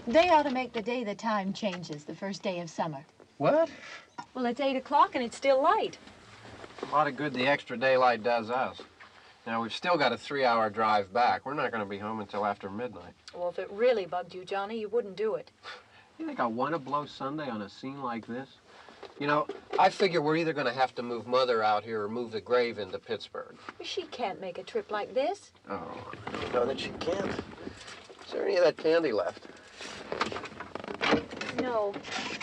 They ought to make the day the time changes, the first day of summer. What? Well, it's 8 o'clock and it's still light. A lot of good the extra daylight does us. Now, we've still got a 3-hour drive back. We're not going to be home until after midnight. Well, if it really bugged you, Johnny, you wouldn't do it. You think I want to blow Sunday on a scene like this? You know, I figure we're either going to have to move Mother out here or move the grave into Pittsburgh. She can't make a trip like this. Oh, I don't know that she can't. Is there any of that candy left? No.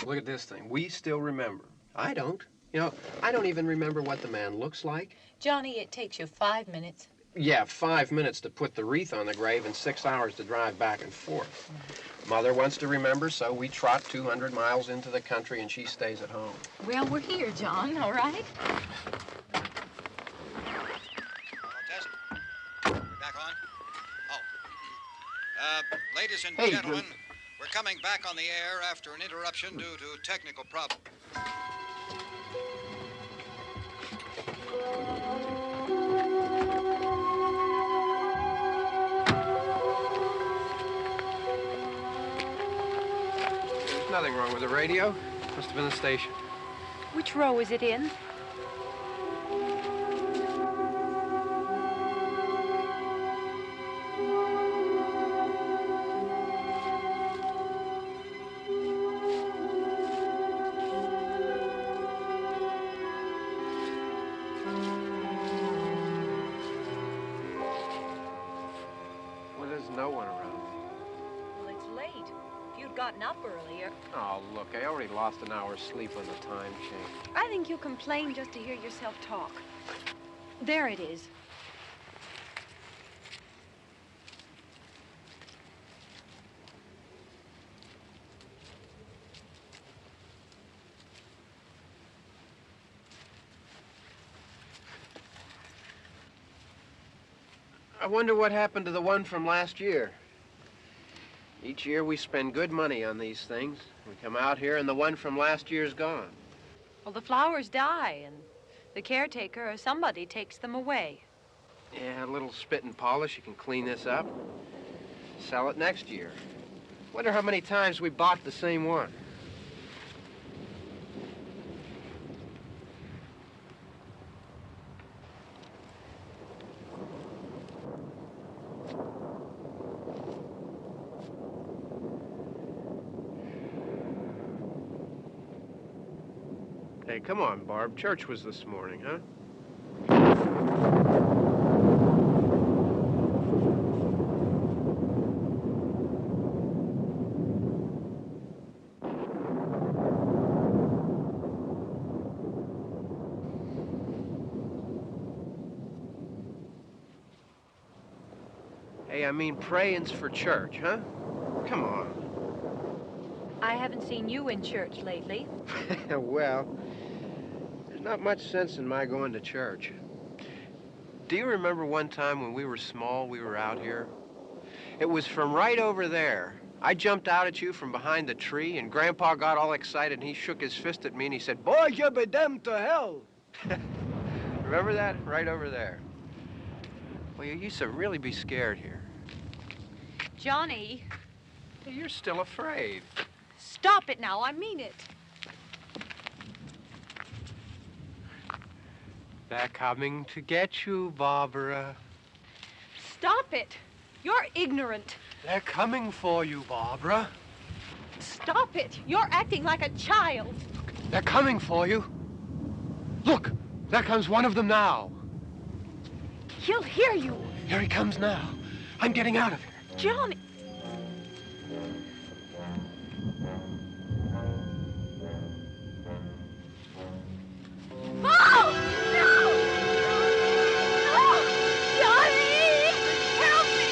Look at this thing. We still remember. I don't. You know, I don't even remember what the man looks like. Johnny, it takes you 5 minutes. Yeah, 5 minutes to put the wreath on the grave and 6 hours to drive back and forth. Mother wants to remember, so we trot 200 miles into the country and she stays at home. Well, we're here, John, all right? Test. We're back on? Oh. Ladies and gentlemen, we're coming back on the air after an interruption due to technical problems. There's nothing wrong with the radio. Must have been the station. Which row is it in? Well, there's no one around. Well, it's late. If you'd gotten up earlier. Oh, look, I already lost an hour's sleep on the time change. I think you complain just to hear yourself talk. There it is. I wonder what happened to the one from last year. Each year we spend good money on these things. We come out here and the one from last year's gone. Well, the flowers die, and the caretaker or somebody takes them away. Yeah, a little spit and polish. You can clean this up. Sell it next year. Wonder how many times we bought the same one. Hey, come on, Barb. Church was this morning, huh? Hey, I mean, praying's for church, huh? Come on. I haven't seen you in church lately. Well, there's not much sense in my going to church. Do you remember one time when we were small, we were out here? It was from right over there. I jumped out at you from behind the tree, and Grandpa got all excited, and he shook his fist at me, and he said, "Boy, you'll be damned to hell." Remember that? Right over there. Well, you used to really be scared here. Johnny. Hey, you're still afraid. Stop it now. I mean it. They're coming to get you, Barbara. Stop it. You're ignorant. They're coming for you, Barbara. Stop it. You're acting like a child. They're coming for you. Look, there comes one of them now. He'll hear you. Here he comes now. I'm getting out of here. Johnny. Oh! No! No! Johnny! Help me!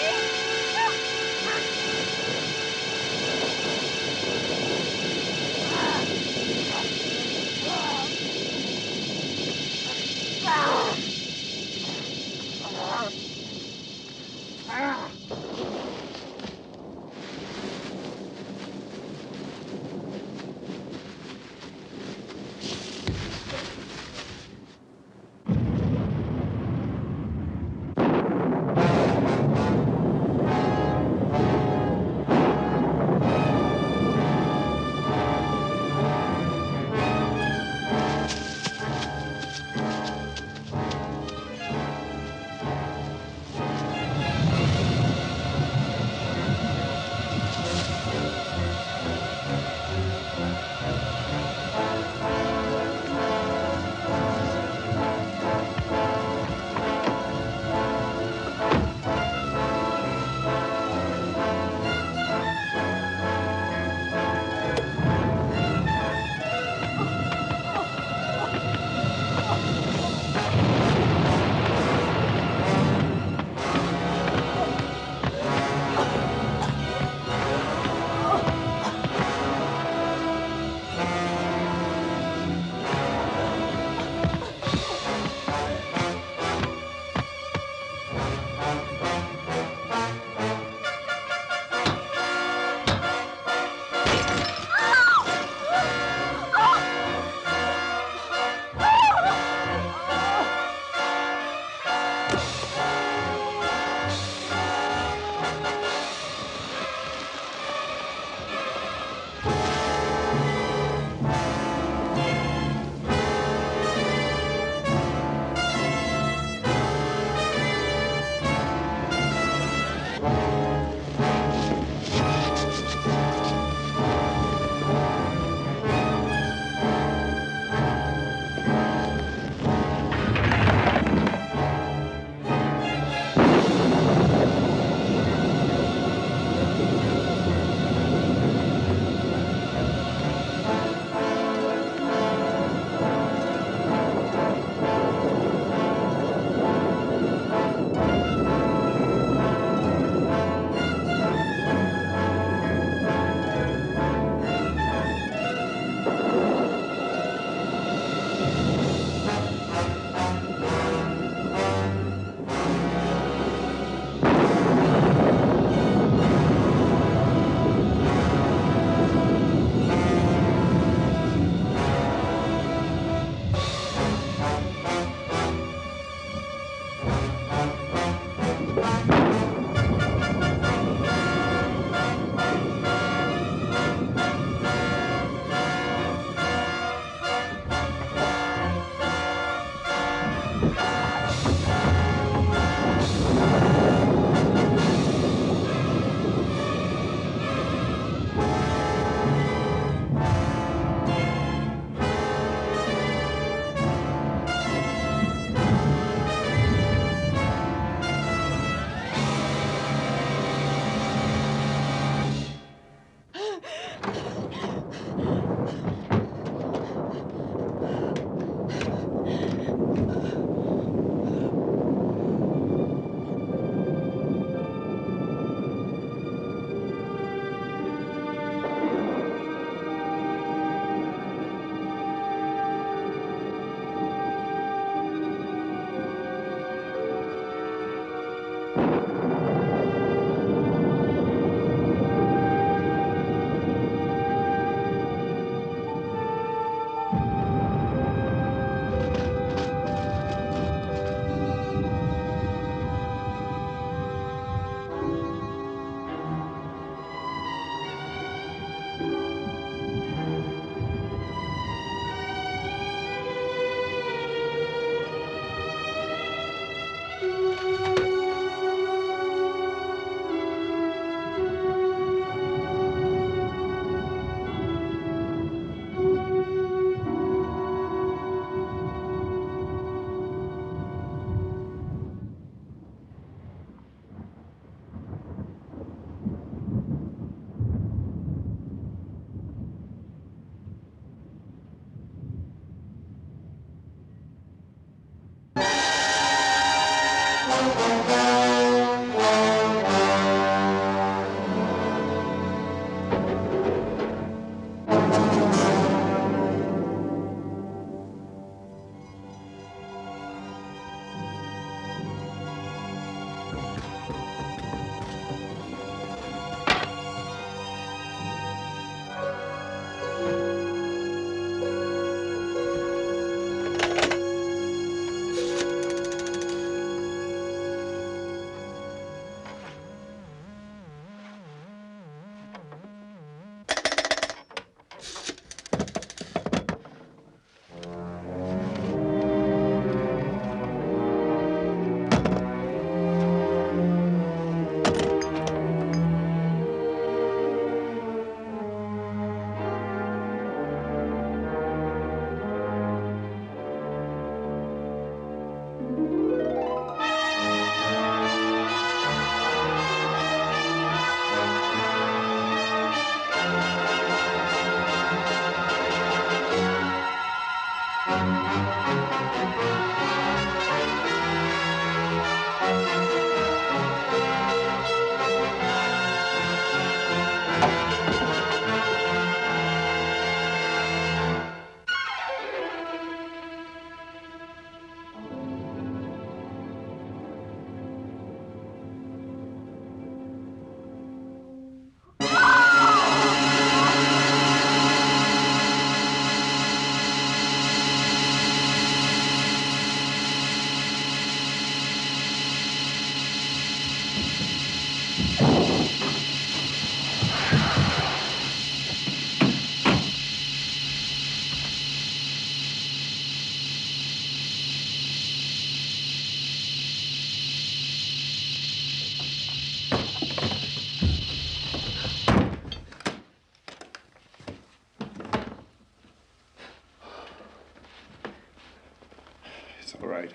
All right.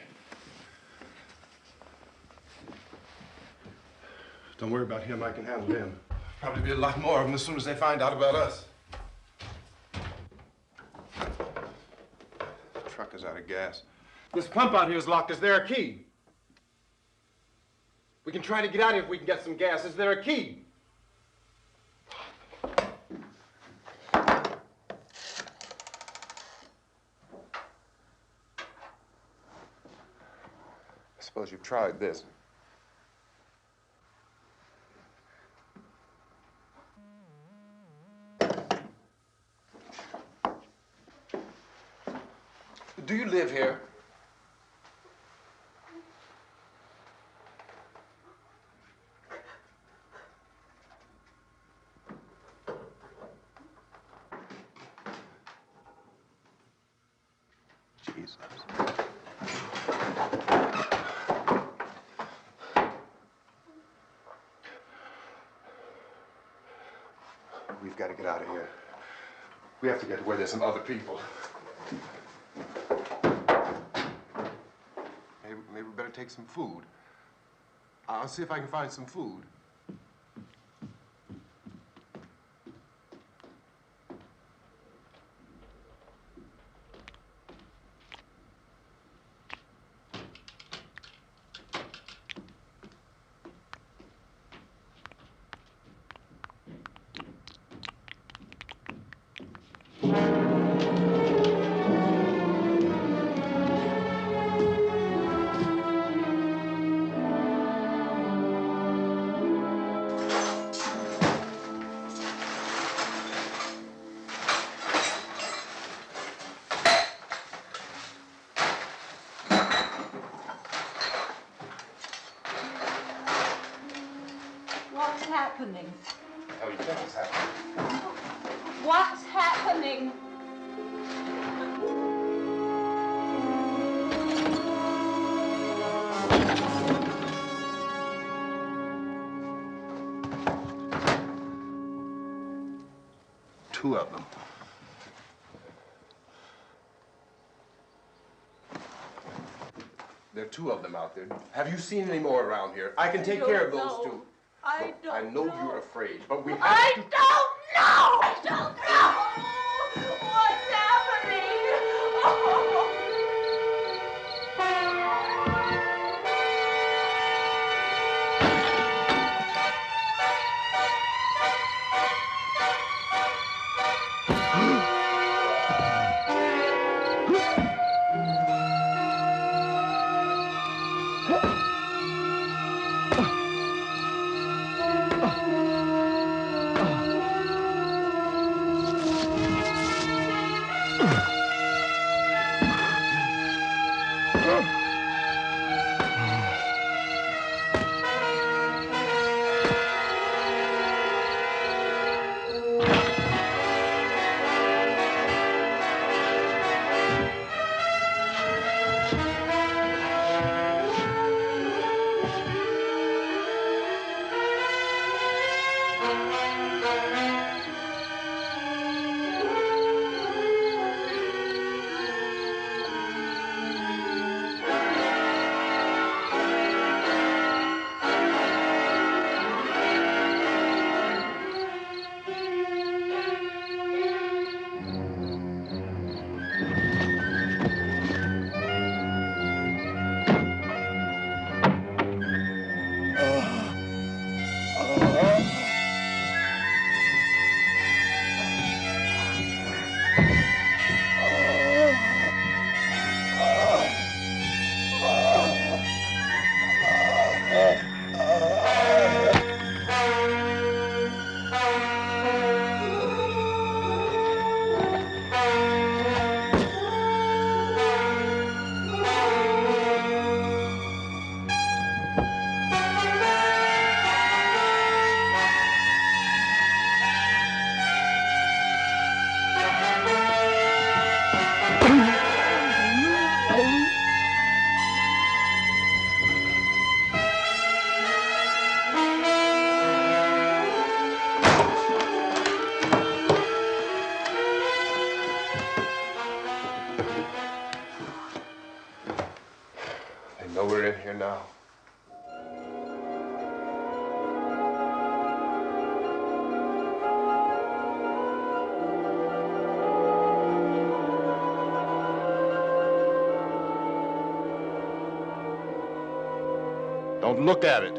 Don't worry about him. I can handle him. Probably be a lot more of them as soon as they find out about us. The truck is out of gas. This pump out here is locked. Is there a key? We can try to get out here if we can get some gas. Is there a key? I suppose you've tried this. Do you live here? Jesus. We've got to get out of here. We have to get to where there's some other people. Maybe we better take some food. I'll see if I can find some food. What's happening? Oh, you think it's happening? What's happening? Two of them. There are two of them out there. Have you seen any more around here? I can take care of those two. I don't I know you're afraid, but we have I to... don't know! I don't know! What's happening? Oh. here now. Don't look at it.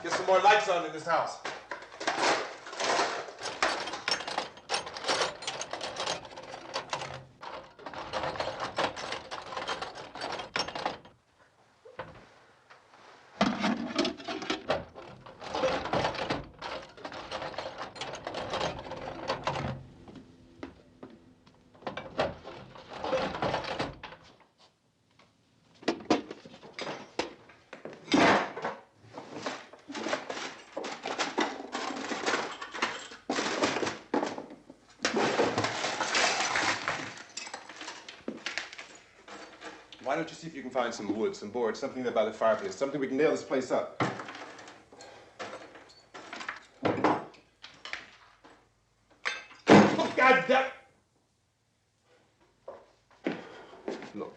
Get some more lights on in this house. Why don't you see if you can find some wood, some boards, something there by the fireplace, something we can nail this place up. Oh, God damn! Look,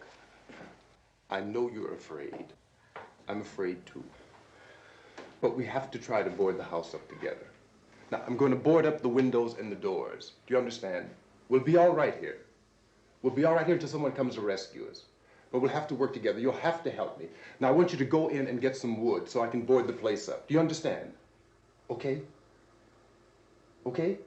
I know you're afraid. I'm afraid too. But we have to try to board the house up together. Now, I'm going to board up the windows and the doors. Do you understand? We'll be all right here. We'll be all right here until someone comes to rescue us. But we'll have to work together. You'll have to help me. Now, I want you to go in and get some wood so I can board the place up. Do you understand? Okay? Okay?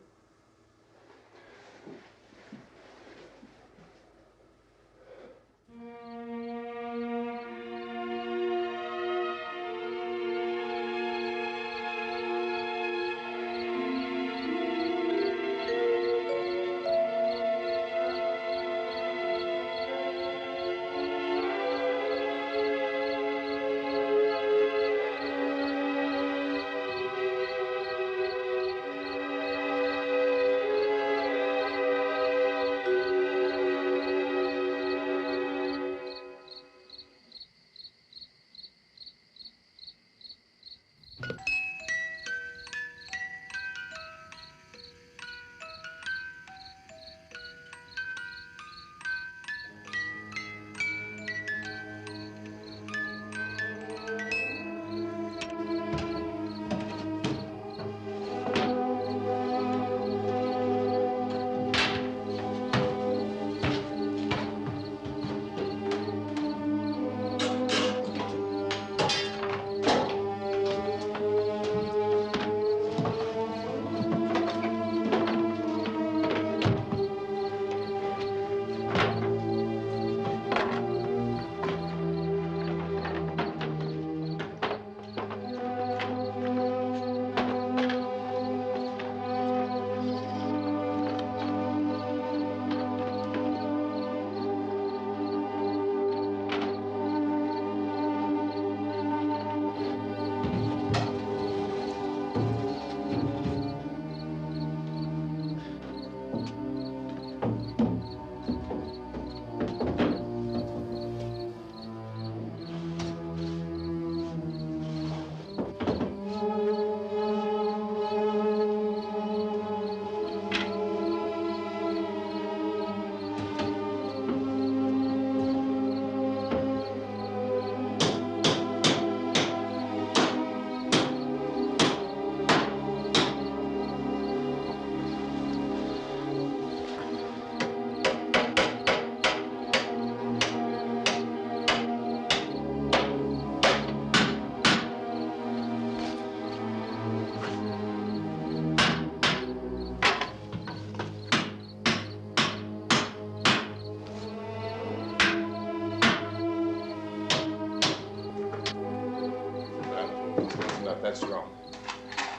That's wrong.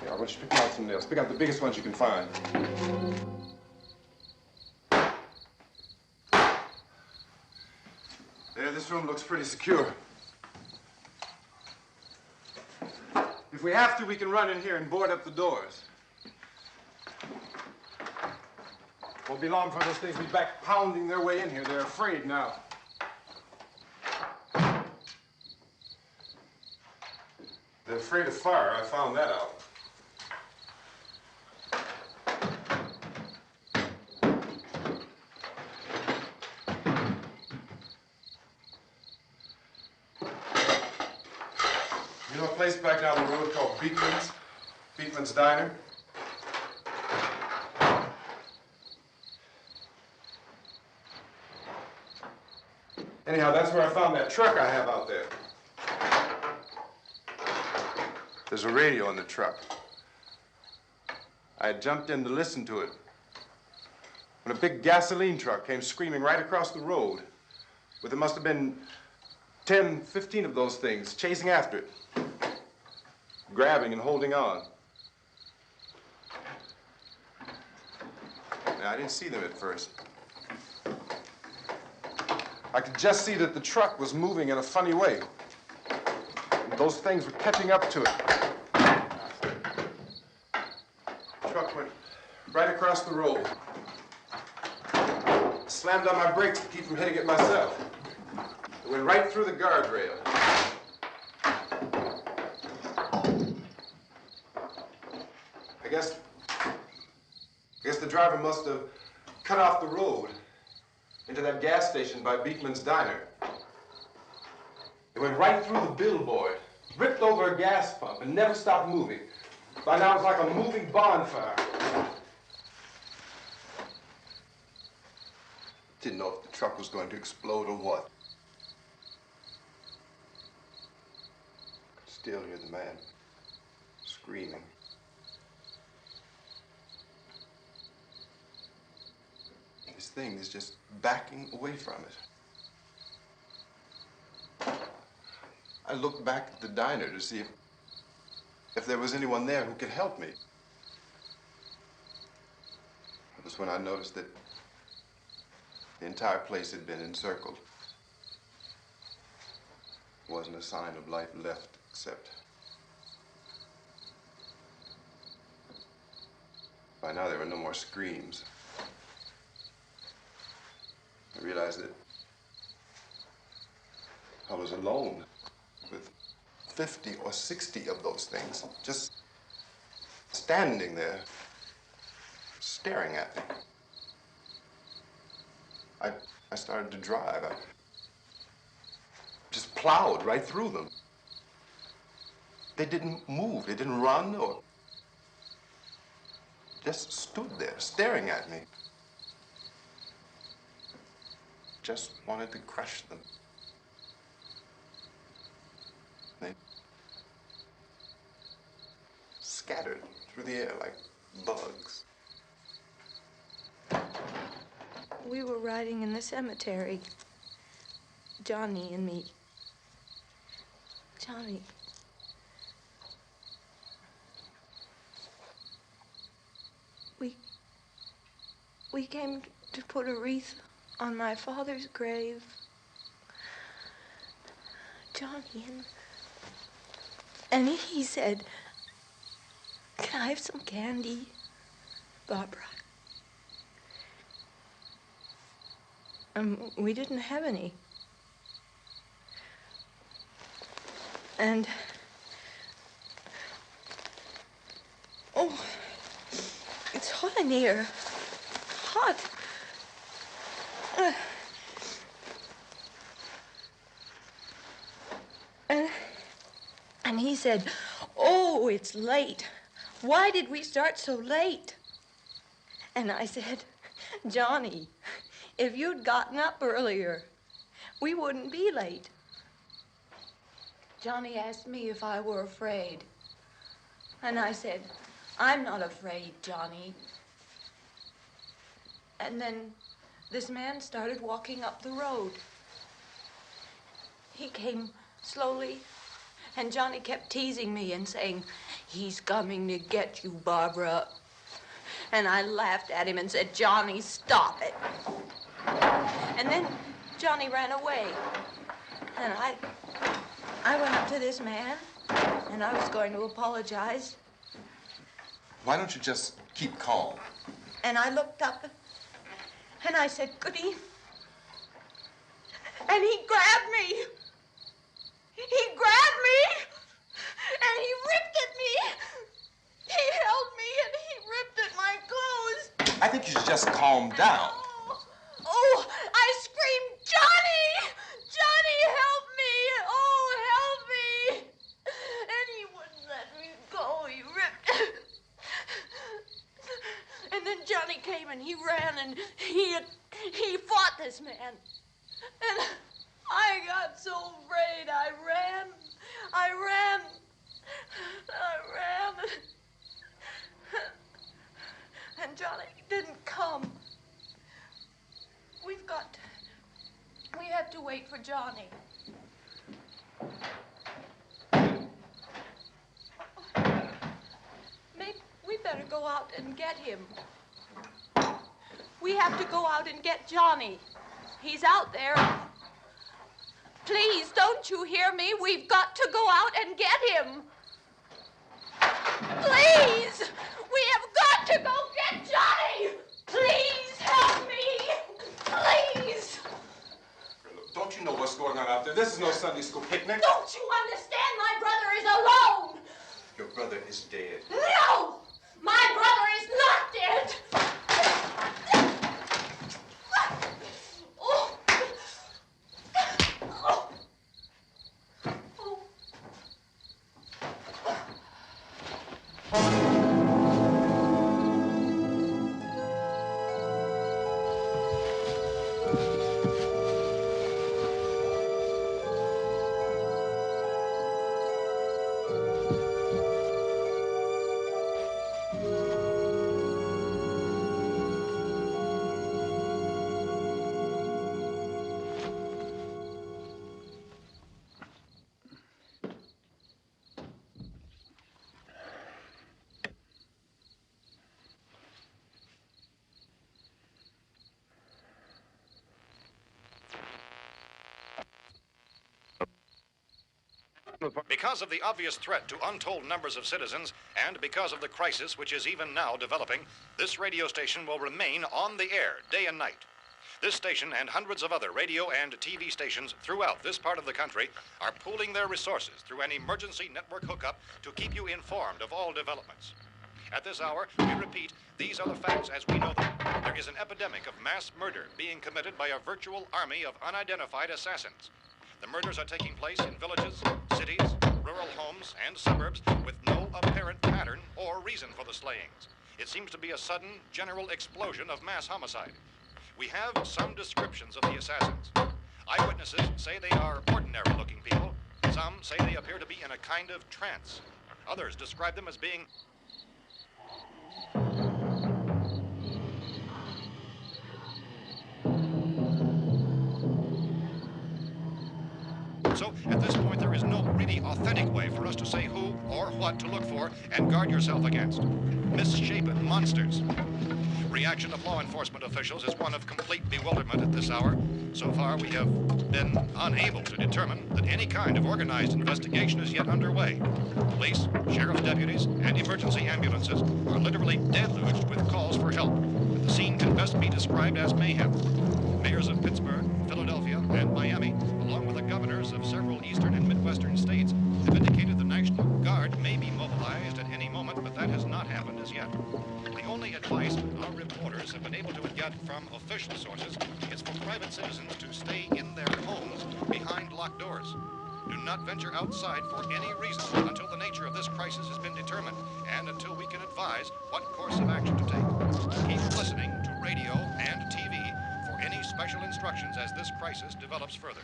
Here, I want you to pick out some nails. Pick out the biggest ones you can find. There, this room looks pretty secure. If we have to, we can run in here and board up the doors. Won't be long for those things to be back pounding their way in here. They're afraid now. They're afraid of fire. I found that out. You know a place back down the road called Beekman's? Beekman's Diner? Anyhow, that's where I found that truck I have out there. There's a radio in the truck. I had jumped in to listen to it when a big gasoline truck came screaming right across the road with, there must have been 10, 15 of those things chasing after it, grabbing and holding on. Now, I didn't see them at first. I could just see that the truck was moving in a funny way. And those things were catching up to it. The truck went right across the road. Slammed on my brakes to keep from hitting it myself. It went right through the guardrail. I guess the driver must have cut off the road into that gas station by Beekman's Diner. It went right through the billboard, ripped over a gas pump, and never stopped moving. By now, it's like a moving bonfire. Didn't know if the truck was going to explode or what. Could still hear the man screaming. This thing is just backing away from it. I looked back at the diner to see if there was anyone there who could help me. It was when I noticed that the entire place had been encircled. There wasn't a sign of life left except by now there were no more screams. I realized that I was alone with 50 or 60 of those things, just standing there, staring at me. I started to drive. I just plowed right through them. They didn't move. They didn't run or just stood there, staring at me. Just wanted to crush them. They scattered through the air like bugs. We were riding in the cemetery, Johnny and me. Johnny. We came to put a wreath on my father's grave. Johnny, and he said, "Can I have some candy, Barbara?" We didn't have any. And, oh, it's hot in here. Hot. And he said, "Oh, it's late. Why did we start so late?" And I said, "Johnny, if you'd gotten up earlier, we wouldn't be late." Johnny asked me if I were afraid. And I said, "I'm not afraid, Johnny." And then this man started walking up the road. He came slowly And Johnny kept teasing me and saying, "He's coming to get you, Barbara." And I laughed at him and said, "Johnny, stop it." And then Johnny ran away. And I went up to this man, and I was going to apologize. Why don't you just keep calm? And I looked up, and I said, "Goody." And he grabbed me. He grabbed me, and he ripped at me. He held me, and he ripped at my clothes. I think you should just calm down. Oh, I screamed, "Johnny! Johnny, help me! Oh, help me!" And he wouldn't let me go. He ripped. And then Johnny came and he ran and he fought this man. And I got so afraid. I ran. And Johnny didn't come. We have to wait for Johnny. Maybe we better go out and get him. We have to go out and get Johnny. He's out there. Please, don't you hear me? We've got to go out and get him. Please! We have got to go get Johnny! Please help me! Please! Don't you know what's going on out there? This is no Sunday school picnic. Don't you understand? My brother is alone! Your brother is dead. No! My brother is not dead! Oh. Oh. Because of the obvious threat to untold numbers of citizens, and because of the crisis which is even now developing, this radio station will remain on the air day and night. This station and hundreds of other radio and TV stations throughout this part of the country are pooling their resources through an emergency network hookup to keep you informed of all developments. At this hour, we repeat, these are the facts as we know them. There is an epidemic of mass murder being committed by a virtual army of unidentified assassins. The murders are taking place in villages, cities, rural homes, and suburbs with no apparent pattern or reason for the slayings. It seems to be a sudden, general explosion of mass homicide. We have some descriptions of the assassins. Eyewitnesses say they are ordinary-looking people. Some say they appear to be in a kind of trance. Others describe them as being So, at this point, there is no really authentic way for us to say who or what to look for and guard yourself against. Misshapen monsters. Reaction of law enforcement officials is one of complete bewilderment at this hour. So far, we have been unable to determine that any kind of organized investigation is yet underway. Police, sheriff's deputies, and emergency ambulances are literally deluged with calls for help. And the scene can best be described as mayhem. Mayors of Pittsburgh, Philadelphia, and Miami, along with the governors of several eastern and midwestern states, have indicated the National Guard may be mobilized at any moment, but that has not happened as yet. The only advice our reporters have been able to get from official sources is for private citizens to stay in their homes behind locked doors. Do not venture outside for any reason until the nature of this crisis has been determined and until we can advise what course of action to take. Keep listening to radio and TV for any special instructions as this crisis develops further.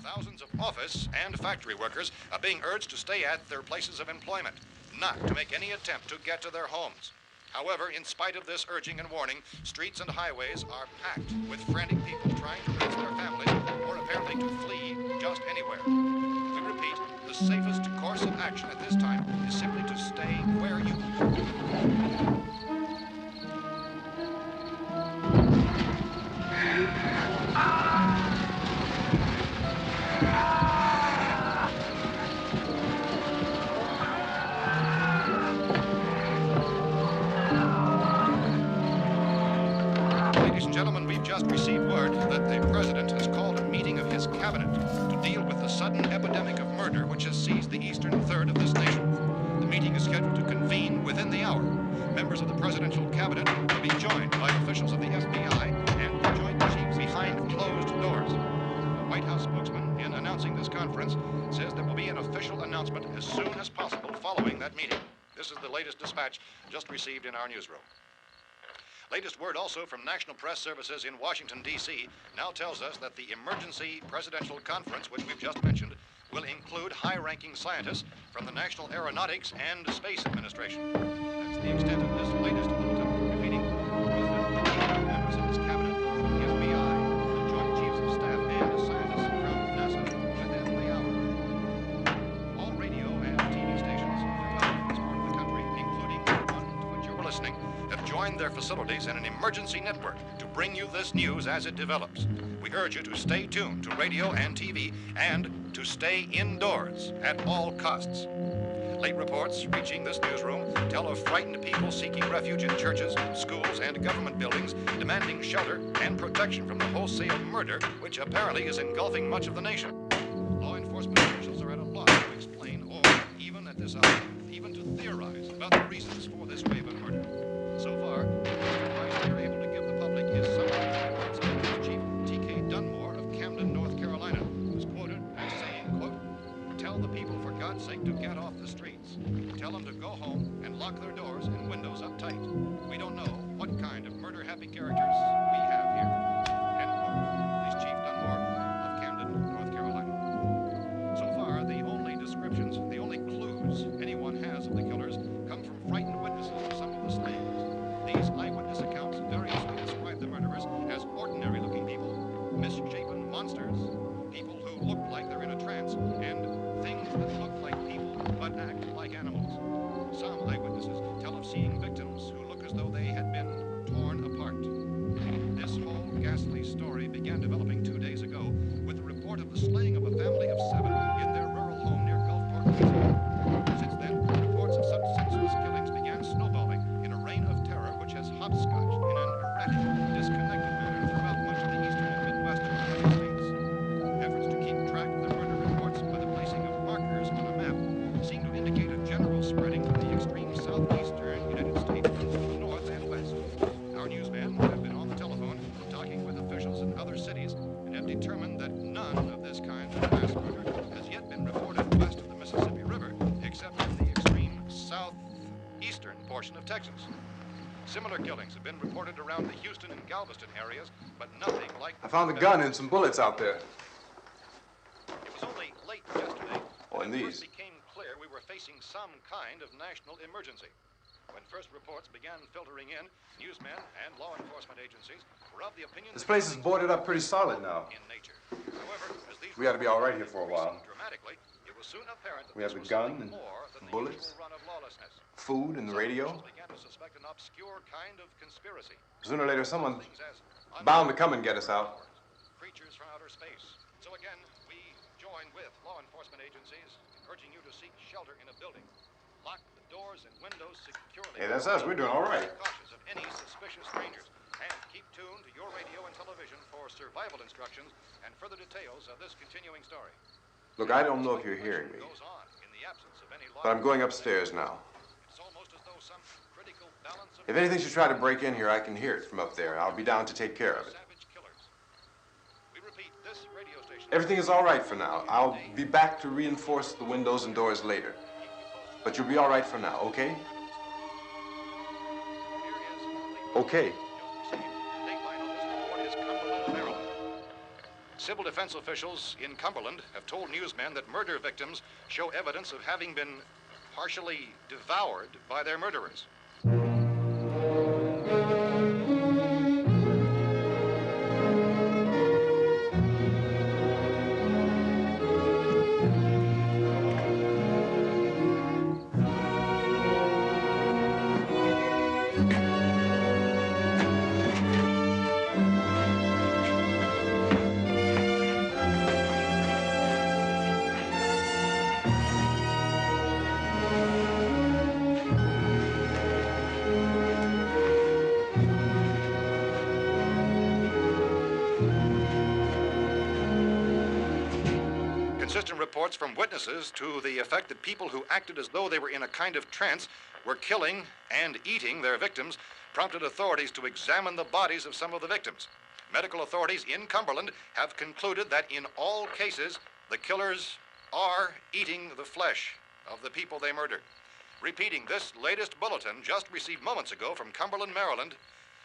Thousands of office and factory workers are being urged to stay at their places of employment, not to make any attempt to get to their homes. However, in spite of this urging and warning, streets and highways are packed with frantic people trying to reach their families or apparently to flee just anywhere. We repeat, the safest course of action at this time is simply to stay where you Ladies and gentlemen, we've just received word that the President has called a meeting of his cabinet to deal with the sudden epidemic of murder which has seized the eastern third of this nation. The meeting is scheduled to convene within the hour. Members of the presidential cabinet will be joined by officials of the FBI and the Joint Chiefs behind closed doors. A White House spokesman, in announcing this conference, says there will be an official announcement as soon as possible following that meeting. This is the latest dispatch just received in our newsroom. Latest word also from National Press Services in Washington, D.C. now tells us that the emergency presidential conference, which we've just mentioned, will include high-ranking scientists from the National Aeronautics and Space Administration. That's the extent of this latest bulletin, repeating the President, members of his cabinet, the FBI, the Joint Chiefs of Staff, and scientists from NASA within the hour. All radio and TV stations throughout this part of the country, including the one to which you're listening, have joined their facilities in an emergency network to bring you this news as it develops. We urge you to stay tuned to radio and TV and to stay indoors at all costs. Late reports reaching this newsroom tell of frightened people seeking refuge in churches, schools, and government buildings, demanding shelter and protection from the wholesale murder which apparently is engulfing much of the nation. Law enforcement officials are at a loss to explain or, even at this hour, even to theorize about the reasons for this wave of murder. So far, the advice we are able to give the public is some of Chief T.K. Dunmore of Camden, North Carolina, who's quoted as saying, quote, "Tell the people, for God's sake, to get off the streets. Tell them to go home and lock their doors and windows up tight. We don't know what kind of murder-happy characters we have here." End quote. This Chief Dunmore of Camden, North Carolina. So far, the only descriptions, the only clues anyone has of the killers come from frightened witnesses of some of the slayings. These eyewitness accounts variously describe the murderers as ordinary-looking people, misshapen monsters, people who look like they're in a trance, and things that look like people but act like animals. Some eyewitnesses tell of seeing victims who look as though they had been torn apart. This whole ghastly story began developing 2 days ago with the report of the slaying of a family of 7 in their rural home near Gulfport, Louisiana. Since then, reports of such senseless killings began snowballing in a reign of terror which has hopscotched in an erratic, disconnected manner throughout much of the eastern and midwestern United States. Efforts to keep track of the murder reports by the placing of markers on a map seem to indicate a general spreading from the extreme southeastern United States to the north and west. Our newsmen have been on the telephone talking with officials in other cities and have determined that none of this kind of mass murder has yet been reported west of the Mississippi River, except in the extreme southeastern portion of Texas. Similar killings have been reported around the Houston and Galveston areas, but nothing like... I found a gun and some bullets out there. It was only late yesterday Oh, and that it these. first became clear we were facing some kind of national emergency. When first reports began filtering in, newsmen and law enforcement agencies were of the opinion This that place is killings boarded were up pretty solid now. in nature. However, as these We ought to be all right here for a while. dramatically, it was soon apparent that We have this a was gun something and more than the bullets. usual run of lawlessness. Food and the radio. Some officials began to suspect an obscure kind of conspiracy. Sooner or later, someone Things as bound to come and get us out. creatures from outer space. So again, we join with law enforcement agencies, urging you to seek shelter in a building. Lock the doors and windows securely. Hey, that's us. We're doing all right. Be cautious of any suspicious strangers. And keep tuned to your radio and television for survival instructions and further details of this continuing story. Look, I don't know if you're hearing me, Goes on in the absence of any but I'm going upstairs now. It's almost as though some critical balance of If anything should try to break in here, I can hear it from up there. I'll be down to take care of it. savage killers. We repeat, this radio station. Everything is all right for now. I'll be back to reinforce the windows and doors later. But you'll be all right for now, okay? Okay. Civil defense officials in Cumberland have told newsmen that murder victims show evidence of having been partially devoured by their murderers. Consistent reports from witnesses to the effect that people who acted as though they were in a kind of trance were killing and eating their victims prompted authorities to examine the bodies of some of the victims. Medical authorities in Cumberland have concluded that in all cases, the killers are eating the flesh of the people they murdered. Repeating this latest bulletin just received moments ago from Cumberland, Maryland,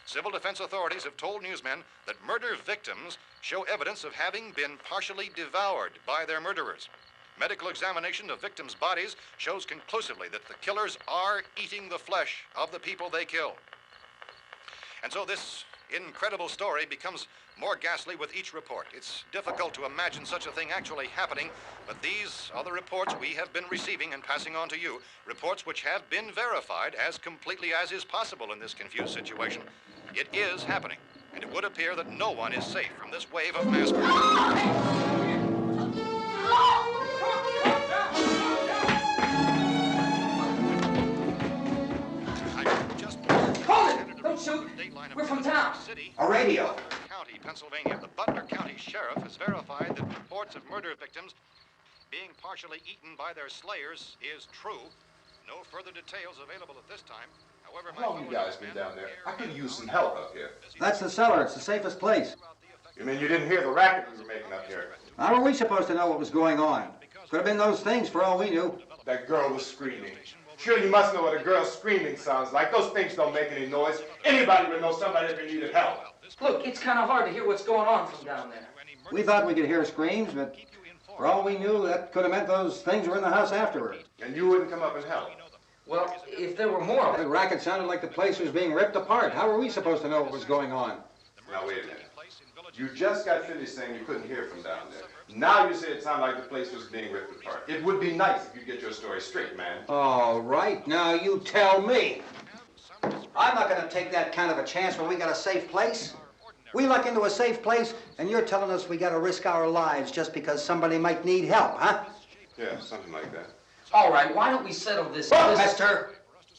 civil defense authorities have told newsmen that murder victims show evidence of having been partially devoured by their murderers. Medical examination of victims' bodies shows conclusively that the killers are eating the flesh of the people they kill. And so this incredible story becomes more ghastly with each report. It's difficult to imagine such a thing actually happening, but these are the reports we have been receiving and passing on to you, reports which have been verified as completely as is possible in this confused situation. It is happening, and it would appear that no one is safe from this wave of mass murder. Don't shoot! We're from town. A radio. County, Pennsylvania. The Butler County Sheriff has verified that reports of murder victims being partially eaten by their slayers is true. No further details available at this time. However, How long you guys been down there? I could use some help up here. That's the cellar. It's the safest place. You mean you didn't hear the racket we were making up here? How were we supposed to know what was going on? Could have been those things for all we knew. That girl was screaming. Sure, you must know what a girl screaming sounds like. Those things don't make any noise. Anybody would know somebody if they needed help. Look, it's kind of hard to hear what's going on from down there. We thought we could hear screams, but for all we knew, that could have meant those things were in the house afterward. And you wouldn't come up and help? Well, if there were more of The them. racket sounded like the place was being ripped apart. How were we supposed to know what was going on? Now, wait a minute. You just got finished saying you couldn't hear from down there. Now you say it sounded like the place was being ripped apart. It would be nice if you'd get your story straight, man. All right, now you tell me. I'm not going to take that kind of a chance when we got a safe place. We luck into a safe place, and you're telling us we got to risk our lives just because somebody might need help, huh? Yeah, something like that. All right, why don't we settle this? Look, mister,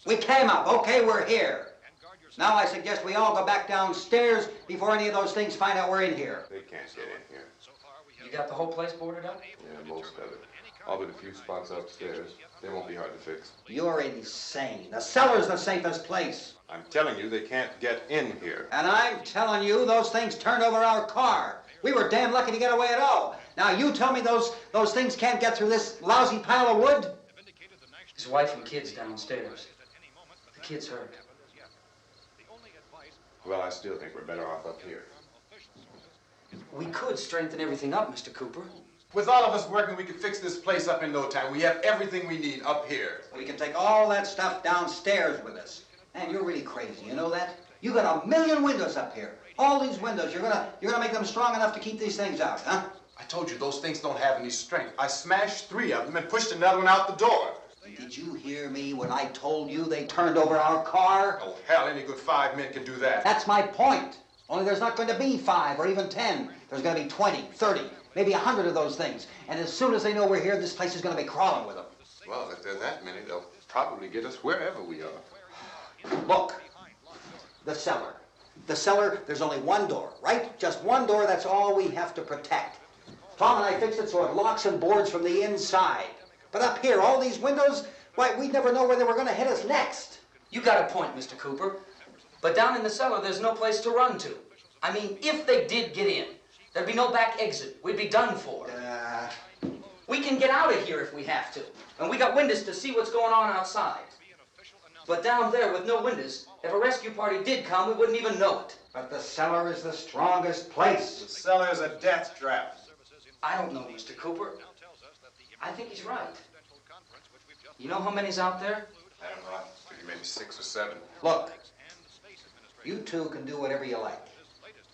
we came up. Okay, we're here. Now I suggest we all go back downstairs before any of those things find out we're in here. They can't get in here. You got the whole place boarded up? Yeah, most of it. All but a few spots upstairs. They won't be hard to fix. You're insane. The cellar's the safest place. I'm telling you, they can't get in here. And I'm telling you, those things turned over our car. We were damn lucky to get away at all. Now you tell me those things can't get through this lousy pile of wood? His wife and kids downstairs. The kid's hurt. Well, I still think we're better off up here. We could strengthen everything up, Mr. Cooper. With all of us working, we could fix this place up in no time. We have everything we need up here. We can take all that stuff downstairs with us. Man, you're really crazy, you know that? You got 1,000,000 windows up here. All these windows, you're gonna make them strong enough to keep these things out, huh? I told you, those things don't have any strength. I smashed 3 of them and pushed another one out the door. Did you hear me when I told you they turned over our car? Oh, hell, any good 5 men can do that. That's my point. Only there's not going to be 5 or even 10. There's going to be 20, 30, maybe 100 of those things. And as soon as they know we're here, this place is going to be crawling with them. Well, if there are that many, they'll probably get us wherever we are. Look, the cellar. The cellar, there's only one door, right? Just one door, that's all we have to protect. Tom and I fixed it so it locks and boards from the inside. But up here, all these windows, why, we'd never know where they were going to hit us next. You got a point, Mr. Cooper. But down in the cellar, there's no place to run to. I mean, if they did get in, there'd be no back exit. We'd be done for. We can get out of here if we have to. And we got windows to see what's going on outside. But down there with no windows, if a rescue party did come, we wouldn't even know it. But the cellar is the strongest place. The cellar is a death trap. I don't know, Mr. Cooper. I think he's right. You know how many's out there? I don't know. Maybe 6 or 7. Look, you two can do whatever you like.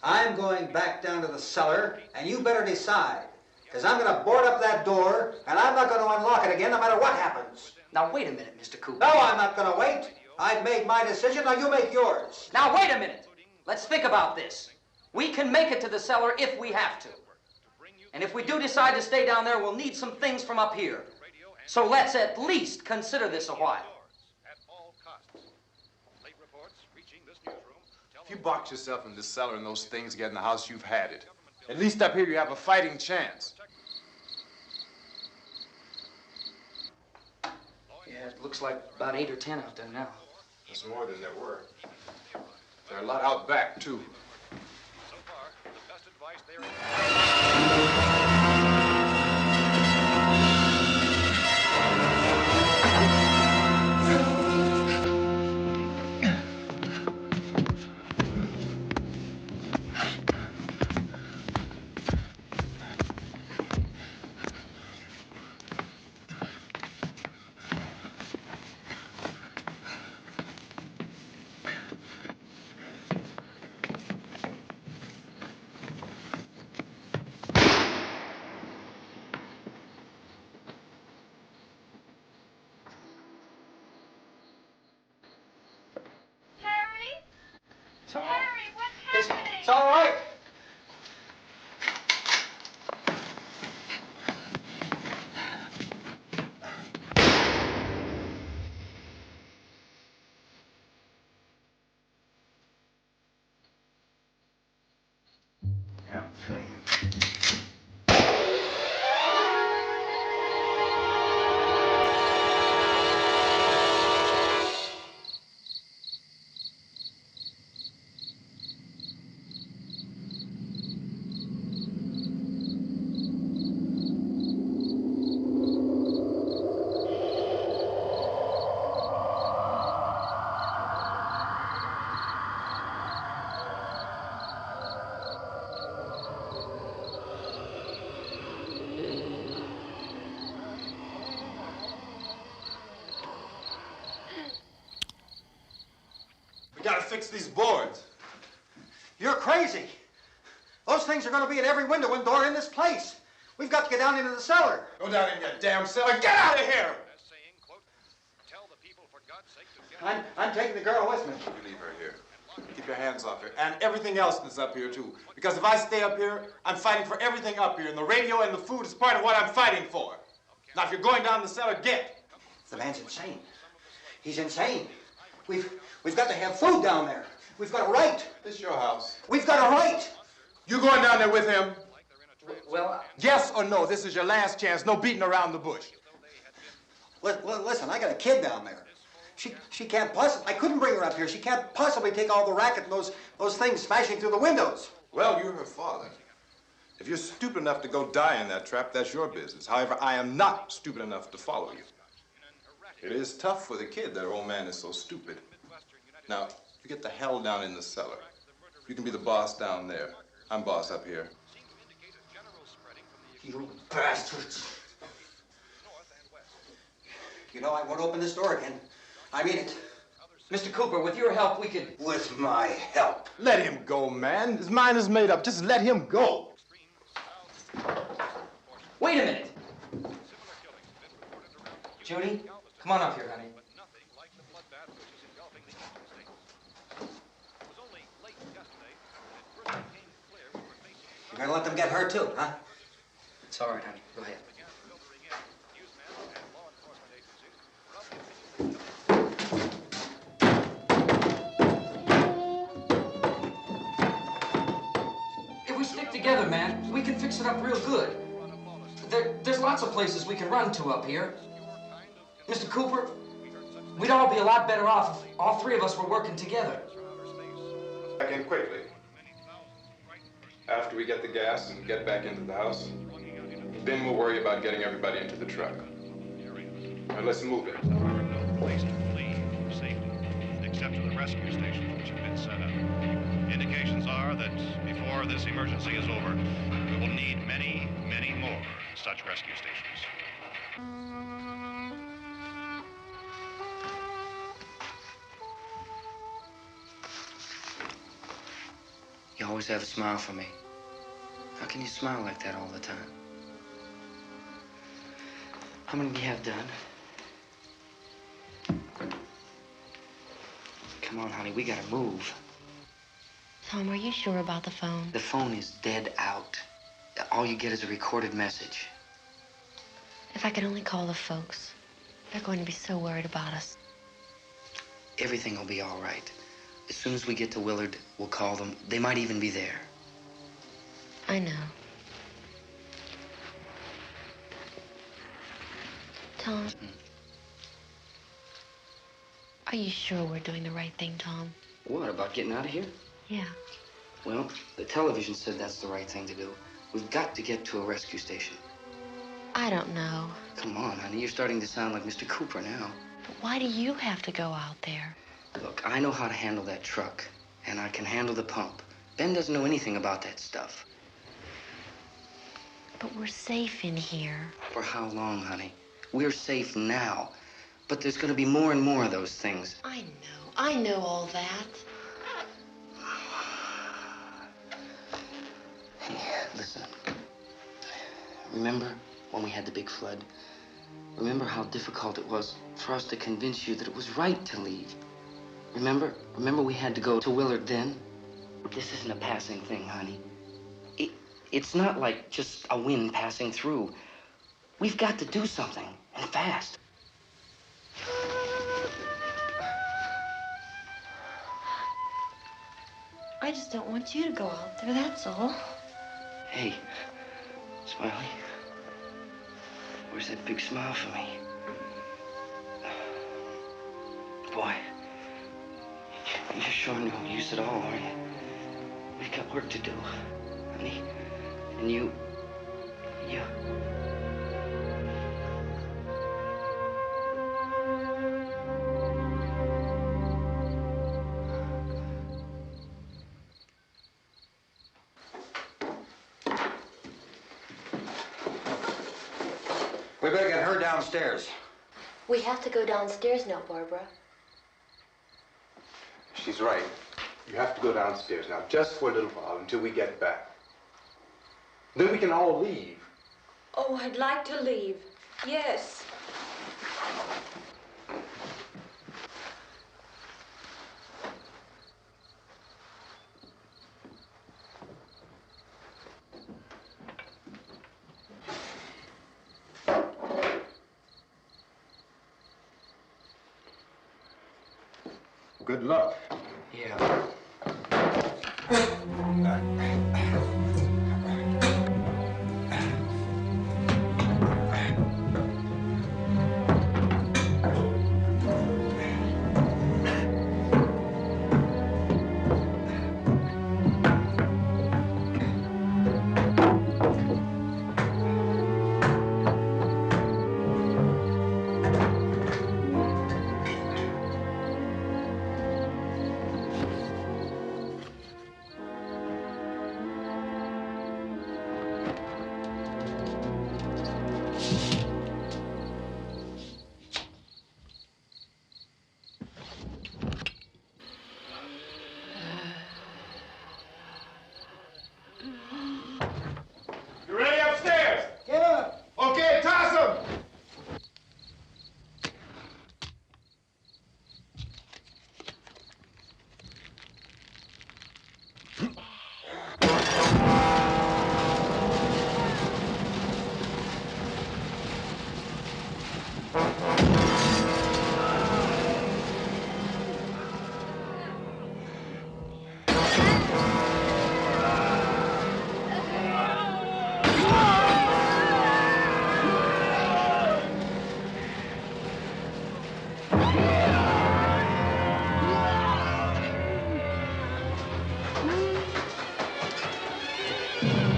I'm going back down to the cellar, and you better decide. Because I'm going to board up that door, and I'm not going to unlock it again no matter what happens. Now, wait a minute, Mr. Cooper. No, I'm not going to wait. I've made my decision, now you make yours. Now, wait a minute. Let's think about this. We can make it to the cellar if we have to. And if we do decide to stay down there, we'll need some things from up here. So let's at least consider this a while. If you box yourself in this cellar and those things get in the house, you've had it. At least up here you have a fighting chance. Yeah, it looks like about 8 or 10 out there now. There's more than there were. There are a lot out back, too. So far, the best advice there is... It's all right. We gotta fix these boards. You're crazy. Those things are gonna be at every window and door in this place. We've got to get down into the cellar. Go down in your damn cellar. Get out of here! saying, quote, tell the people for God's sake to get... I'm taking the girl with me. You leave her here. Keep your hands off her. And everything else that's up here, too. Because if I stay up here, I'm fighting for everything up here. And the radio and the food is part of what I'm fighting for. Now, if you're going down the cellar, get. The man's insane. He's insane. We've got to have food down there. We've got a right. This is your house. We've got a right. You going down there with him? Well, Yes or no? This is your last chance. No beating around the bush. Listen, I got a kid down there. She can't possibly, I couldn't bring her up here. She can't possibly take all the racket and those things smashing through the windows. Well, you're her father. If you're stupid enough to go die in that trap, that's your business. However, I am not stupid enough to follow you. It is tough for the kid that her old man is so stupid. Now, you get the hell down in the cellar. You can be the boss down there. I'm boss up here. You bastards. You know, I won't open this door again. I mean it. Mr. Cooper, with your help, we could... With my help. Let him go, man. His mind is made up. Just let him go. Wait a minute. Judy, come on up here, honey. You're gonna let them get hurt too, huh? It's all right, honey. Go ahead. If we stick together, man, we can fix it up real good. There's lots of places we can run to up here. Mr. Cooper, we'd all be a lot better off if all three of us were working together. Back in quickly. After we get the gas and get back into the house, then we'll worry about getting everybody into the truck. Now let's move it. No place to flee for safety, except to the rescue stations which have been set up. Indications are that before this emergency is over, we will need many, many more such rescue stations. You always have a smile for me. How can you smile like that all the time? How many do you have done? Come on, honey, we gotta move. Tom, are you sure about the phone? The phone is dead out. All you get is a recorded message. If I could only call the folks. They're going to be so worried about us. Everything will be all right. As soon as we get to Willard, we'll call them. They might even be there. I know. Tom, Are you sure we're doing the right thing, Tom? What, about getting out of here? Yeah. Well, the television said that's the right thing to do. We've got to get to a rescue station. I don't know. Come on, honey, you're starting to sound like Mr. Cooper now. But why do you have to go out there? Look, I know how to handle that truck, and I can handle the pump. Ben doesn't know anything about that stuff. But we're safe in here. For how long, honey? We're safe now. But there's gonna be more and more of those things. I know all that. Hey, listen. Remember when we had the big flood? Remember how difficult it was for us to convince you that it was right to leave? Remember we had to go to Willard then? This isn't a passing thing, honey. It's not like just a wind passing through. We've got to do something, and fast. I just don't want you to go out there, that's all. Hey, Smiley, where's that big smile for me? Boy, you're sure no use at all, are you? We've got work to do, honey. And you... We better get her downstairs. We have to go downstairs now, Barbara. She's right. You have to go downstairs now, just for a little while, until we get back. Then we can all leave. Oh, I'd like to leave. Yes. Good luck. Yeah. You ready upstairs? Yeah. Okay, toss them.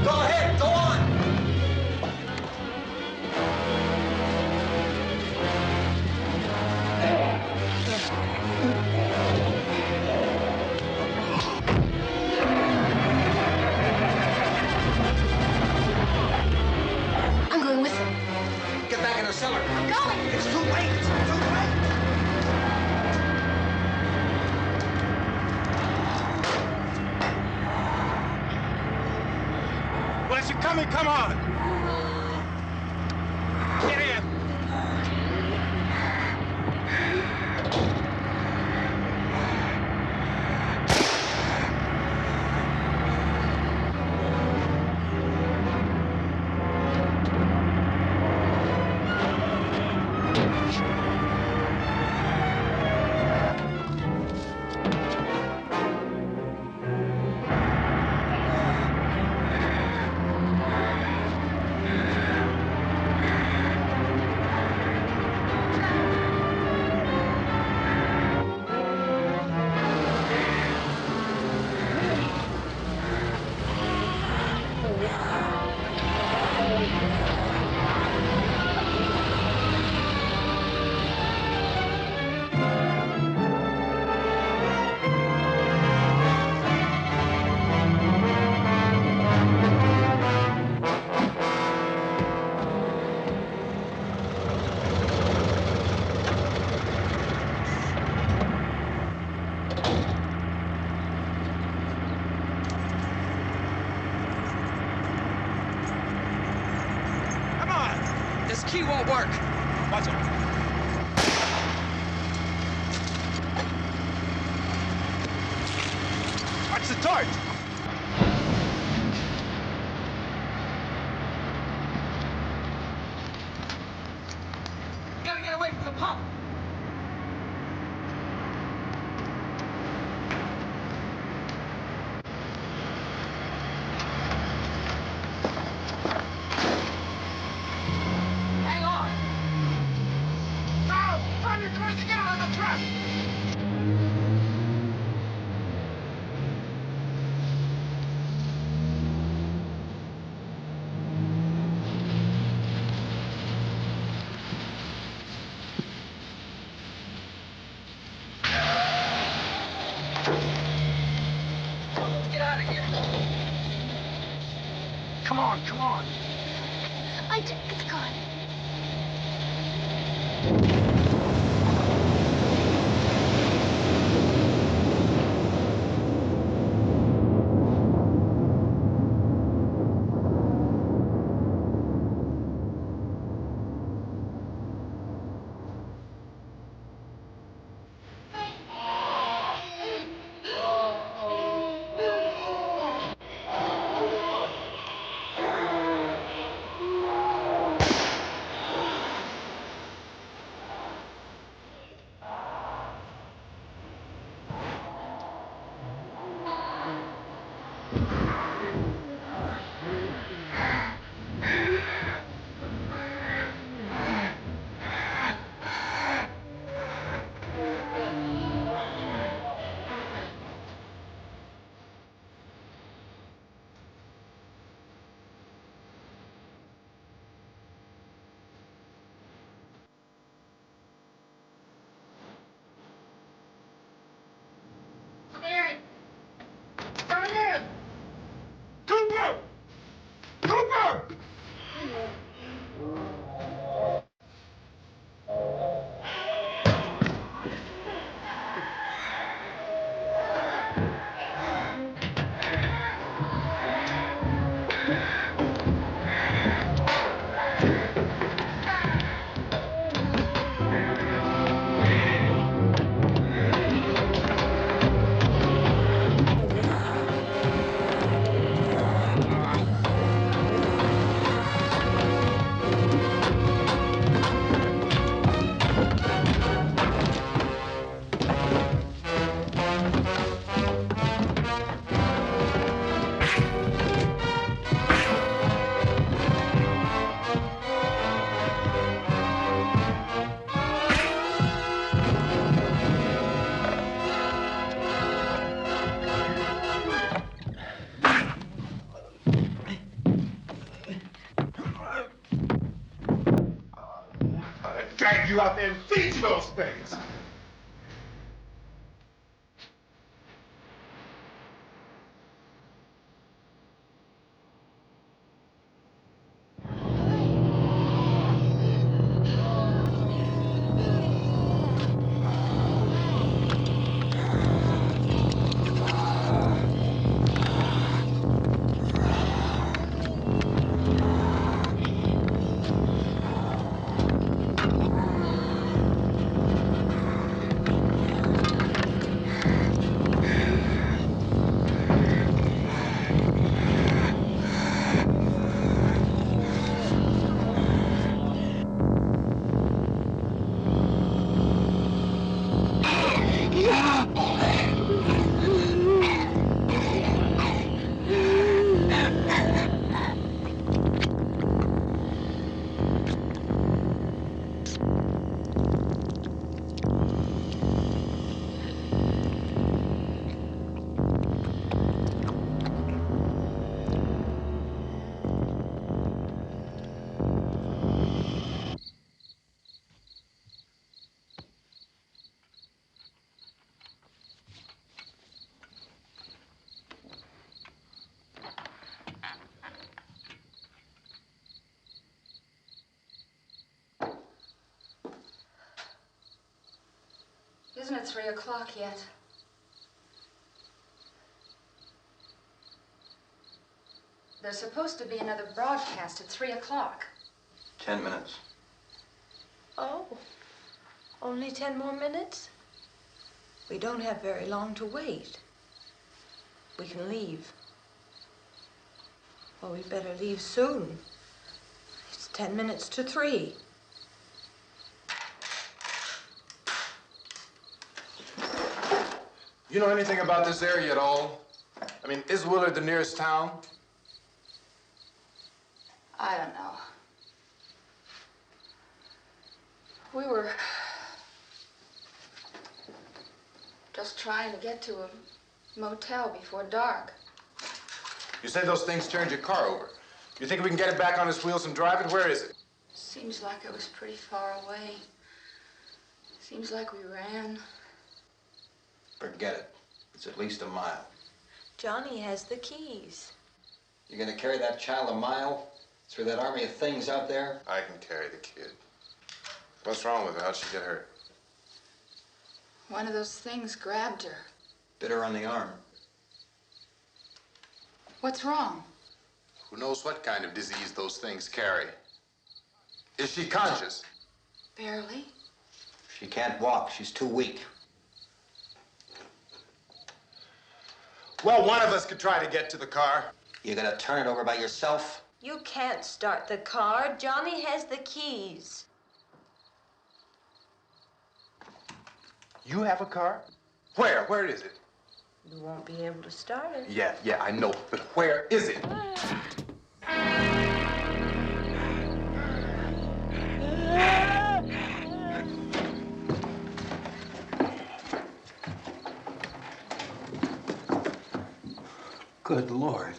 Go ahead, go on. I'm going with him. Get back in the cellar. I'm going. It's too late. It's too late. Well, as you're coming, come on. Get in. This key won't work. Watch it. Watch the torch! Gotta get away from the pump. Hang on. Now, find your courage to get out of the truck. Get out of here. Come on, come on. I think it's gone. Drag you out there and feed you those things. Isn't it 3 o'clock yet? There's supposed to be another broadcast at 3 o'clock. 10 minutes. Oh, only 10 more minutes? We don't have very long to wait. We can leave. Well, we'd better leave soon. It's 10 minutes to 3. You know anything about this area at all? I mean, is Willard the nearest town? I don't know. We were just trying to get to a motel before dark. You say those things turned your car over. You think we can get it back on its wheels and drive it? Where is it? Seems like it was pretty far away. Seems like we ran. Forget it. It's at least a mile. Johnny has the keys. You're gonna carry that child a mile through that army of things out there? I can carry the kid. What's wrong with her? How'd she get hurt? One of those things grabbed her. Bit her on the arm. What's wrong? Who knows what kind of disease those things carry? Is she conscious? Barely. She can't walk. She's too weak. Well, one of us could try to get to the car. You gonna turn it over by yourself? You can't start the car. Johnny has the keys. You have a car? Where? Where is it? You won't be able to start it. Yeah, I know. But where is it? Good Lord.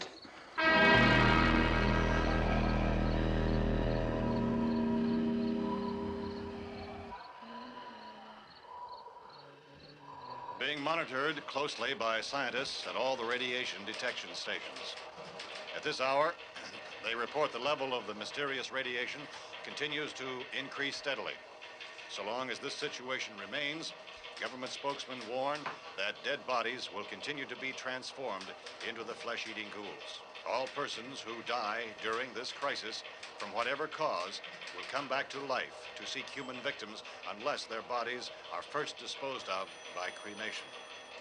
Being monitored closely by scientists at all the radiation detection stations. At this hour, they report the level of the mysterious radiation continues to increase steadily. So long as this situation remains, government spokesmen warn that dead bodies will continue to be transformed into the flesh-eating ghouls. All persons who die during this crisis, from whatever cause, will come back to life to seek human victims unless their bodies are first disposed of by cremation.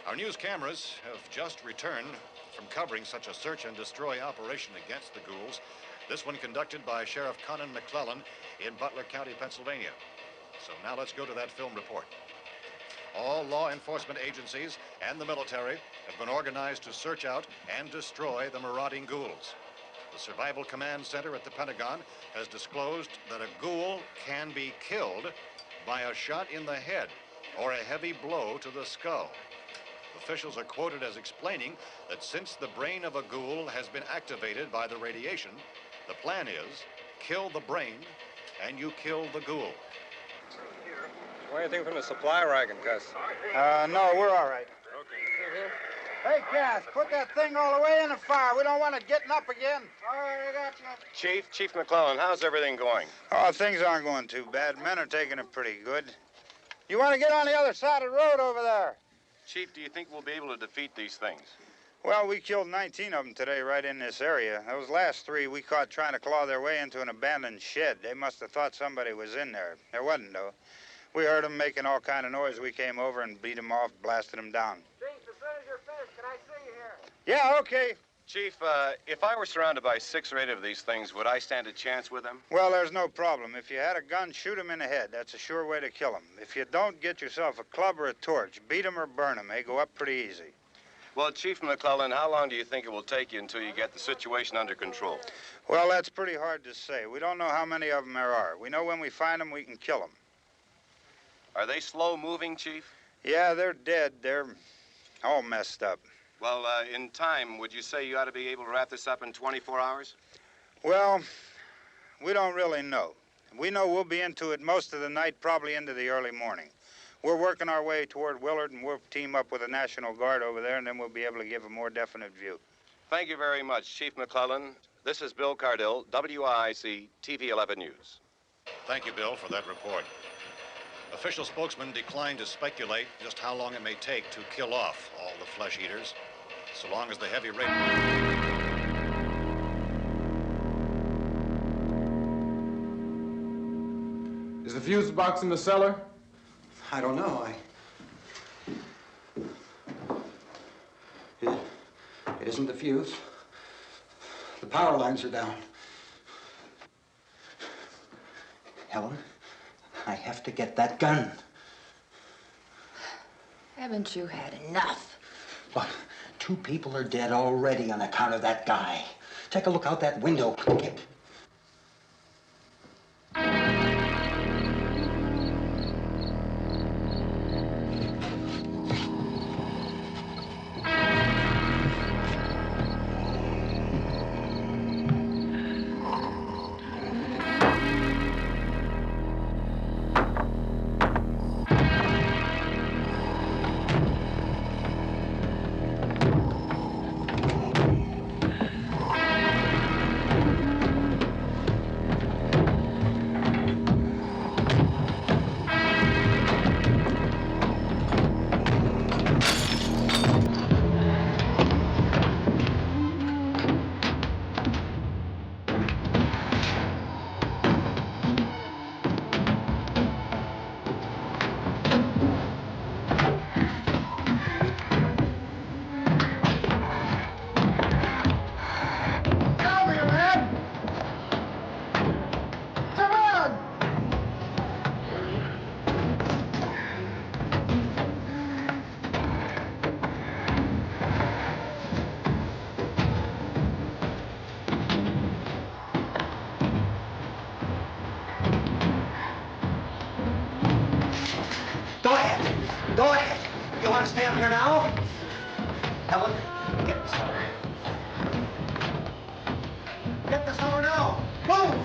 Our news cameras have just returned from covering such a search and destroy operation against the ghouls, this one conducted by Sheriff Conan McClellan in Butler County, Pennsylvania. So now let's go to that film report. All law enforcement agencies and the military have been organized to search out and destroy the marauding ghouls. The Survival Command Center at the Pentagon has disclosed that a ghoul can be killed by a shot in the head or a heavy blow to the skull. Officials are quoted as explaining that since the brain of a ghoul has been activated by the radiation, the plan is kill the brain and you kill the ghoul. Want anything from the supply wagon, Cuss? No, we're all right. Okay. Hey, Cass, put that thing all the way in the fire. We don't want it getting up again. All right, I got you. Chief McClellan, how's everything going? Oh, things aren't going too bad. Men are taking it pretty good. You want to get on the other side of the road over there? Chief, do you think we'll be able to defeat these things? Well, we killed 19 of them today right in this area. Those last 3 we caught trying to claw their way into an abandoned shed. They must have thought somebody was in there. There wasn't, though. We heard them making all kind of noise. We came over and beat them off, blasted them down. Chief, as soon as you're finished, can I see you here? Yeah, okay. Chief, if I were surrounded by 6 or 8 of these things, would I stand a chance with them? Well, there's no problem. If you had a gun, shoot them in the head. That's a sure way to kill them. If you don't, get yourself a club or a torch. Beat them or burn them. They go up pretty easy. Well, Chief McClellan, how long do you think it will take you until you get the situation under control? Well, that's pretty hard to say. We don't know how many of them there are. We know when we find them, we can kill them. Are they slow-moving, Chief? Yeah, they're dead. They're all messed up. Well, in time, would you say you ought to be able to wrap this up in 24 hours? Well, we don't really know. We know we'll be into it most of the night, probably into the early morning. We're working our way toward Willard, and we'll team up with the National Guard over there, and then we'll be able to give a more definite view. Thank you very much, Chief McClellan. This is Bill Cardill, WIC TV 11 News. Thank you, Bill, for that report. Official spokesmen declined to speculate just how long it may take to kill off all the flesh eaters, so long as the heavy rate... Is the fuse box in the cellar? I don't know. It isn't the fuse. The power lines are down. Helen, I have to get that gun. Haven't you had enough? What? 2 people are dead already on account of that guy. Take a look out that window. Go ahead. You want to stay up here now? Helen, get the cellar. Get the cellar now. Move!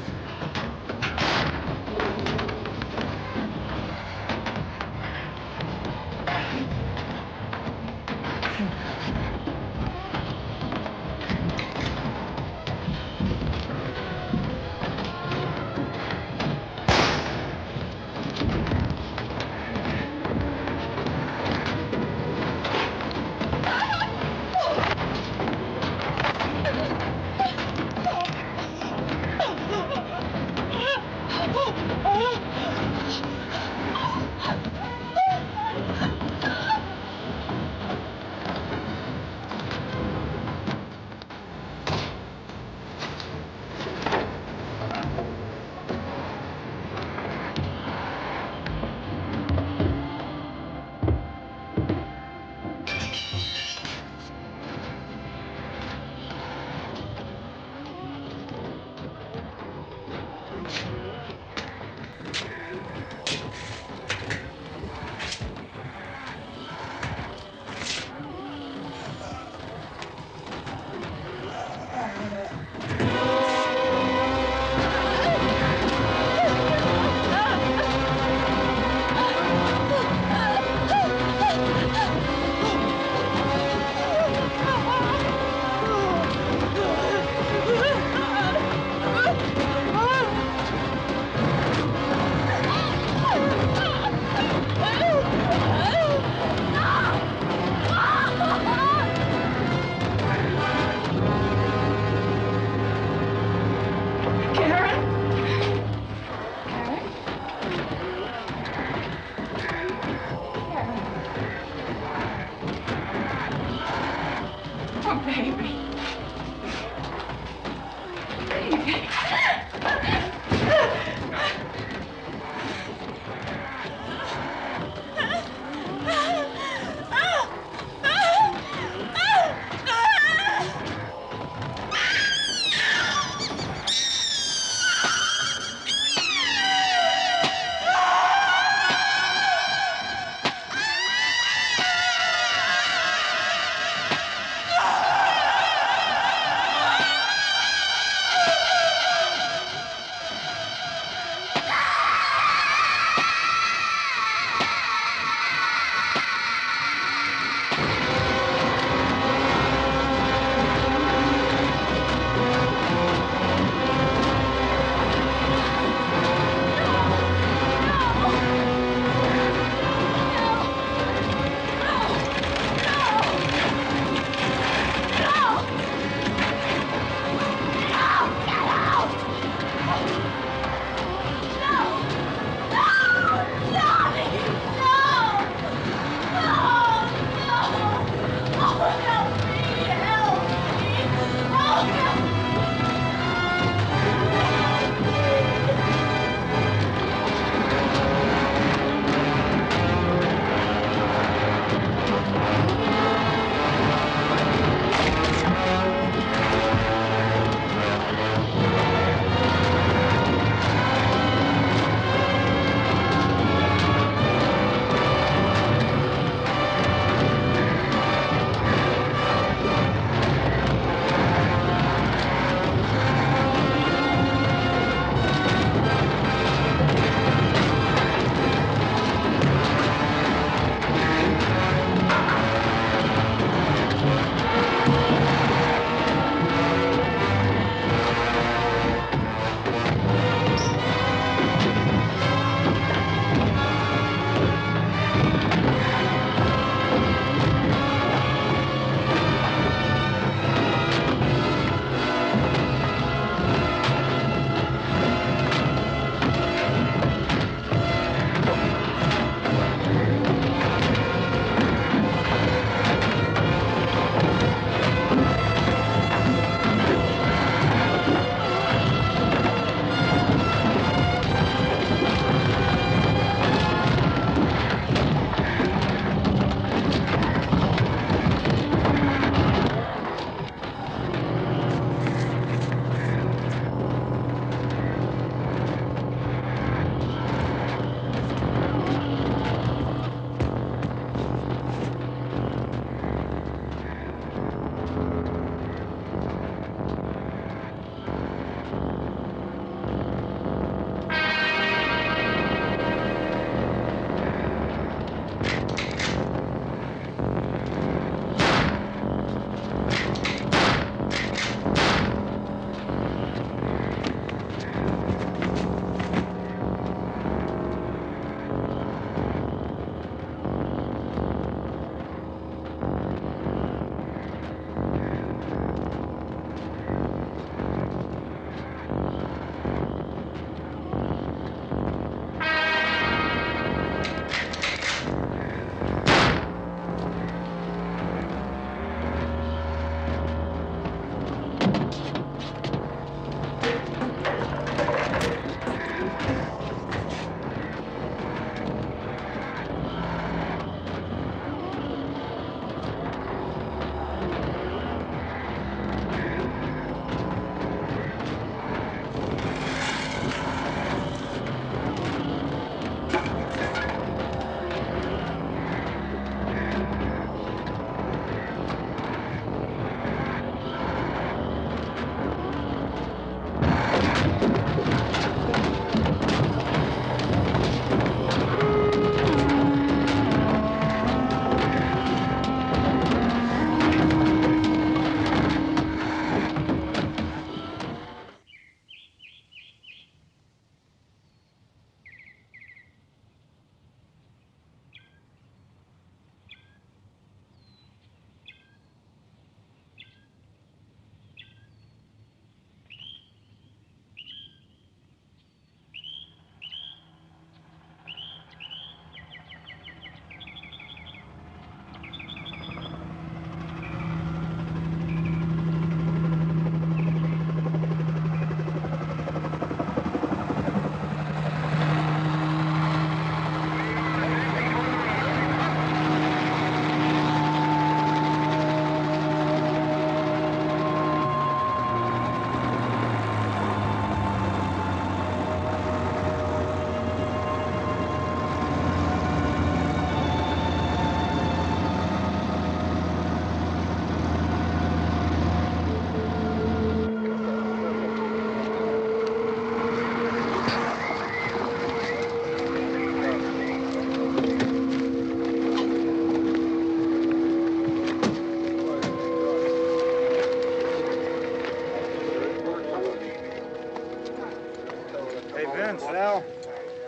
Vince, Al,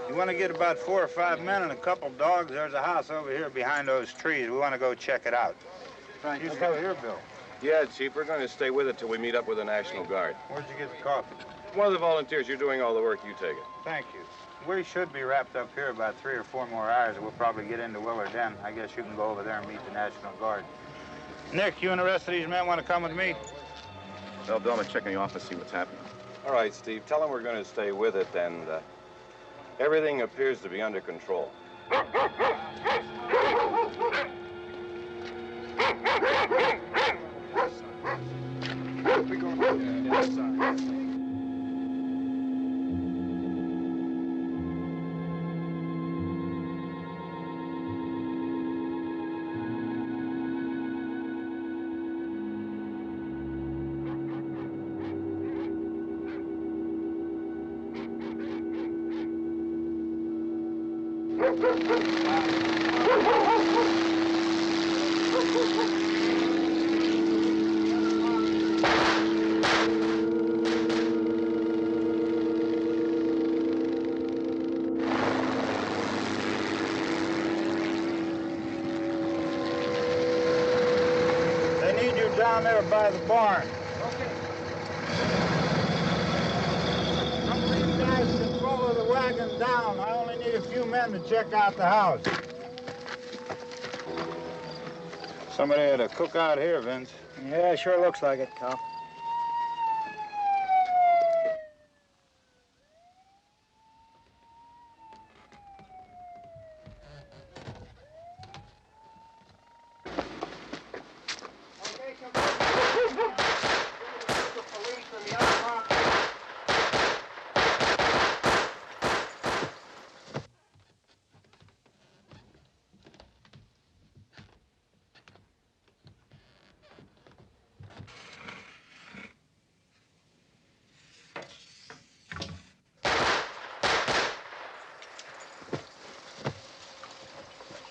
you want to get about 4 or 5 men and a couple dogs? There's a house over here behind those trees. We want to go check it out. Right. You still here, Bill? Yeah, Chief, we're going to stay with it till we meet up with the National Guard. Where'd you get the coffee? One of the volunteers, you're doing all the work, you take it. Thank you. We should be wrapped up here about 3 or 4 more hours. We'll probably get into Willard Den. I guess you can go over there and meet the National Guard. Nick, you and the rest of these men want to come with me? Well, Bill, I'm gonna check in the office, see what's happening. All right, Steve, tell them we're going to stay with it, and everything appears to be under control. Down there by the barn. Okay. Some of you guys can follow the wagon down. I only need a few men to check out the house. Somebody had to cook out here, Vince. Yeah, sure looks like it, Cal.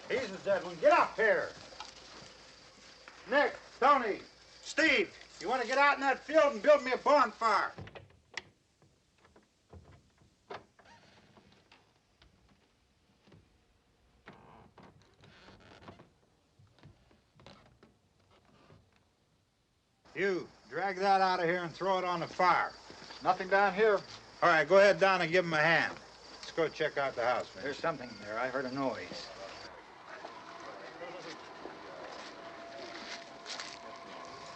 He's the dead one. Get up here. Nick, Tony, Steve, you want to get out in that field and build me a bonfire? You, drag that out of here and throw it on the fire. Nothing down here. All right, go ahead down and give him a hand. Let's go check out the house, man. There's something there. I heard a noise.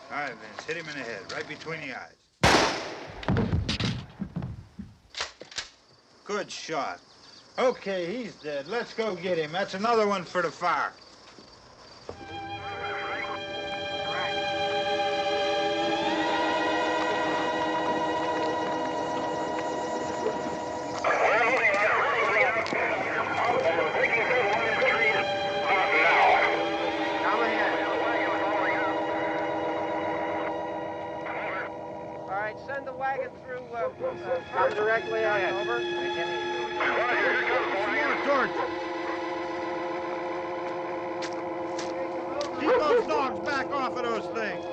All right, Vince, hit him in the head, right between the eyes. Good shot. Okay, he's dead. Let's go get him. That's another one for the fire. Send the wagon through, turn directly ahead. Over. Keep those dogs back off of those things.